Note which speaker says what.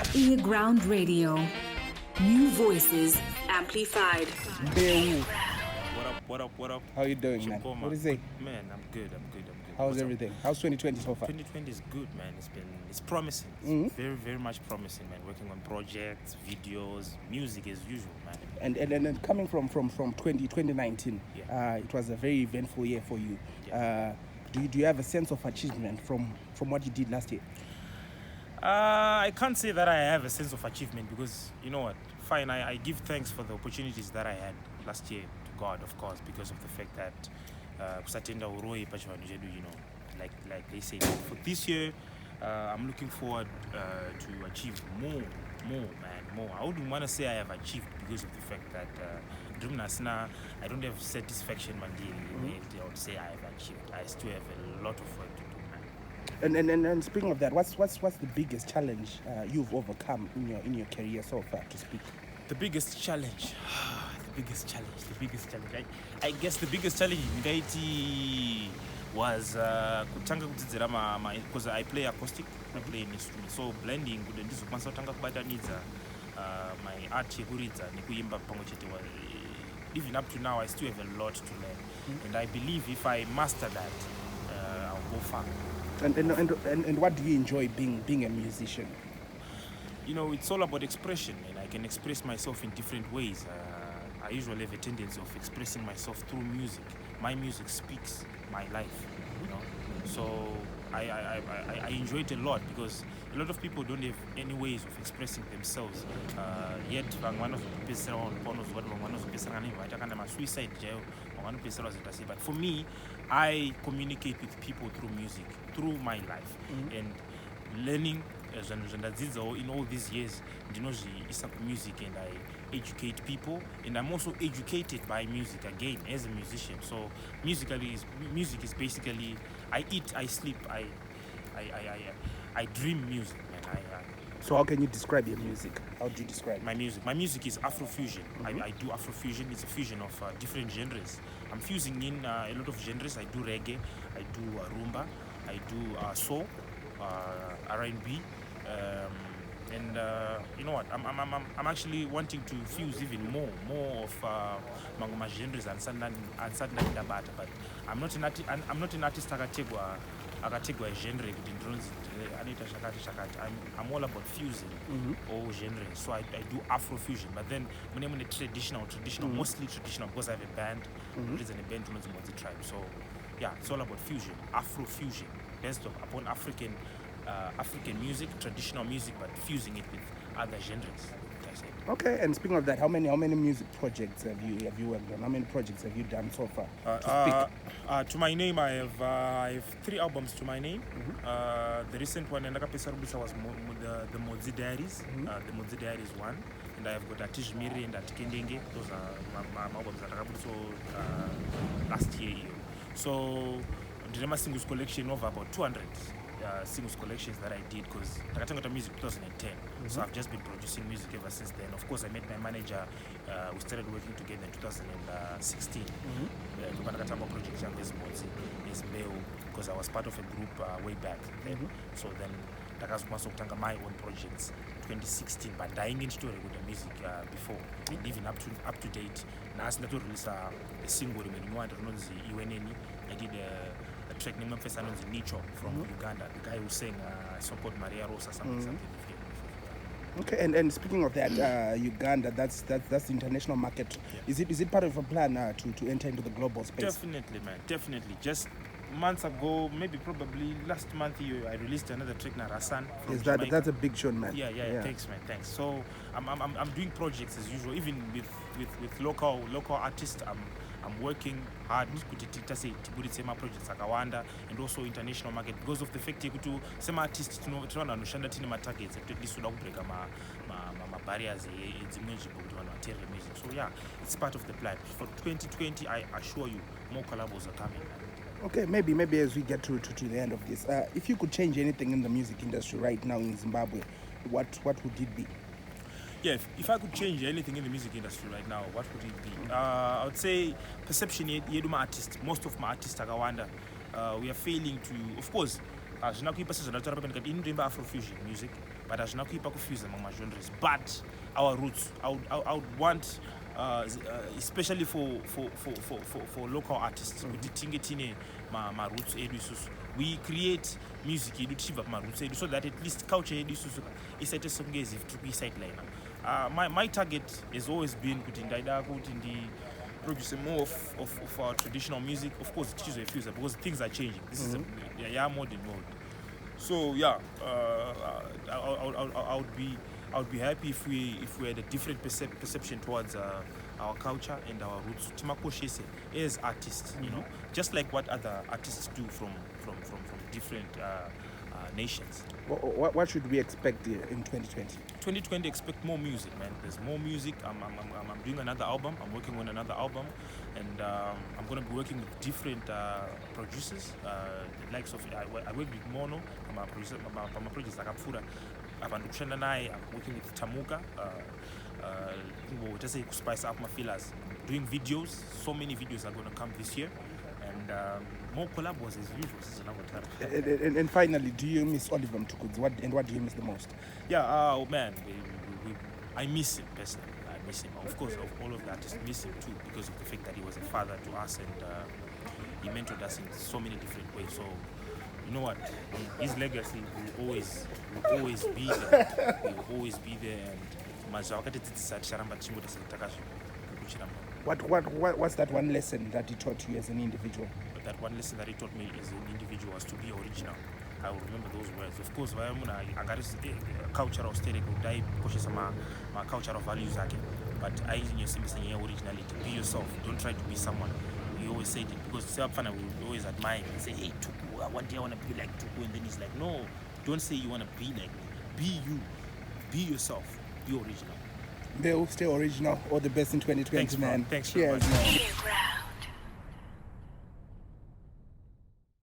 Speaker 1: Earground Radio. New voices amplified.
Speaker 2: Mbeu.
Speaker 3: What up?
Speaker 2: How you doing, man?
Speaker 3: Chikoma.
Speaker 2: What is it?
Speaker 3: Man, I'm good.
Speaker 2: How's
Speaker 3: What's up?
Speaker 2: everything? How's 2020 so far?
Speaker 3: 2020 is good, man. It's promising. It's very, very much promising, man. Working on projects, videos, music as usual, man.
Speaker 2: And coming from 2019,
Speaker 3: Yeah.
Speaker 2: it was a very eventful year for you.
Speaker 3: Yeah.
Speaker 2: Do you have a sense of achievement from what you did last year?
Speaker 3: I can't say that I have a sense of achievement because, you know what? Fine, I give thanks for the opportunities that I had last year to God, of course, because of the fact that kusatenda uroi pachivanu chedu, you know, like they say. For this year, I'm looking forward to achieve more. I wouldn't want to say I have achieved because of the fact that I don't have satisfaction mandiri. I would say I have achieved. I still have a lot of work to do, man.
Speaker 2: And speaking of that, what's the biggest challenge you've overcome in your career so far, to speak?
Speaker 3: The biggest challenge. I guess the biggest challenge in Ngaiti was kutanga kudzidzira because I play acoustic, I play an instrument. So blending good ndizokwanisa kutanga kubatanidza my art yekuridza nekuimba pamwe chete. Even up to now I still have a lot to learn. And I believe if I master that, I'll go far.
Speaker 2: And what do you enjoy being a musician?
Speaker 3: You know, it's all about expression, and I can express myself in different ways. I usually have a tendency of expressing myself through music. My music speaks my life, you know. So I enjoy it a lot because a lot of people don't have any ways of expressing themselves. Yet, but for me, I communicate with people through music, through my life, and learning in all these years, music, and I educate people, and I'm also educated by music again as a musician. So music is basically I eat, I sleep, I dream music, man.
Speaker 2: So how can you describe your music? How do you describe
Speaker 3: my music? My music is Afrofusion. I do Afrofusion. It's a fusion of different genres. I'm fusing in a lot of genres. I do reggae, I do rumba, I do soul, R&B, and you know what? I'm actually wanting to fuse even more of my genres and Dabata. But I'm not an artist. Akategwa genre I'm all about fusing all genres. So I do Afrofusion, but then when I'm in traditional, mostly traditional, because I have a band, there's a band called Mhodzi Tribe. So yeah, it's all about fusion, Afrofusion, based upon African music, traditional music, but fusing it with other genres.
Speaker 2: Okay, and speaking of that, how many music projects have you worked on? How many projects have you done so far?
Speaker 3: To my name, I have 3 albums to my name. The recent one, was the Mhodzi Diaries. The Mhodzi Diaries 1, and I have got Atish Miri and Atikendenge. Those are my albums that I released last year. So the singles collection of about 200. Singles collections that I did because I got music 2010, so I've just been producing music ever since then. Of course, I met my manager. We started working together in 2016. Project is Mbeu, because I was part of a group way back then. So then I my own projects 2016, but dying into with the music before, and even up to date. Now I to release a single remaining one. Iwewe Neni. I did a track named Nichoe from Uganda, the guy who sang support Maria Rosa something.
Speaker 2: Okay, and speaking of that, Uganda, that's the international market. Yeah. Is it part of a plan to enter into the global space?
Speaker 3: Definitely, man. Definitely. Just months ago, maybe probably last month, I released another track, Narasan.
Speaker 2: Yes, that's a big show, man.
Speaker 3: Yeah. Thanks, man. Thanks. So I'm doing projects as usual, even with local artists. I'm working hard to say my projects akawanda, and also international market because of the fact that some artists understand that my targets at least would break my barriers music. So yeah, it's part of the plan. For 2020, I assure you, more collabos are coming.
Speaker 2: Okay, maybe as we get to the end of this, if you could change anything in the music industry right now in Zimbabwe, what would it be?
Speaker 3: Yeah, if I could change anything in the music industry right now, what would it be? I would say perception. Most of my artists, we are failing to. Of course, hazvina kuipa sezvandataura pamene kuti inotoimba afrofusion music but hazvina kuipa kufuse among genres but our roots I would want especially for local artists kuti tinge tine maroots edu isusu we create music yedu tichibva pamaroots edu so that at least culture yedu isusu isaite sekunge as if tiri kuisideline. My target has always been kuti ndaida kuti produce more of our traditional music. Of course, it is a future because things are changing. This is a modern world. So yeah, I would be happy if we had a different perception towards our culture and our roots. Timakoshese as artists, you know, just like what other artists do from different nations.
Speaker 2: What should we expect in 2020?
Speaker 3: 2020, expect more music, man. There's more music. I'm doing another album. I'm working on another album, and I'm going to be working with different producers. The likes of I work with Mono. I'm a producer. I'm a producer like Apfura. I'm working with Tamuka. Just to spice up my feelers. Doing videos. So many videos are going to come this year. And more collabs as usual.
Speaker 2: And finally, do you miss Oliver Mtukudzi? What do you miss the most?
Speaker 3: Yeah, oh man, I miss him personally. I miss him. Of course, of all of the artists miss him too because of the fact that he was a father to us and he mentored us in so many different ways. So, you know what? His legacy will always be there. Will always be there. And
Speaker 2: What's that one lesson that he taught you as an individual?
Speaker 3: That one lesson that he taught me as an individual was to be original. I will remember those words. Of course, I got a cultural state, my cultural values again. But I in your originality. Be yourself. Don't try to be someone. We always say it because Selfana we always admire him and say, hey Tuku, one day I want to be like Tuku, and then he's like, no, don't say you want to be like me. Be you. Be yourself. Be original.
Speaker 2: Mbeu, stay original. All the best in 2020,
Speaker 3: Thanks,
Speaker 2: man.
Speaker 3: Thanks,
Speaker 2: Cheers, man.
Speaker 1: Earground.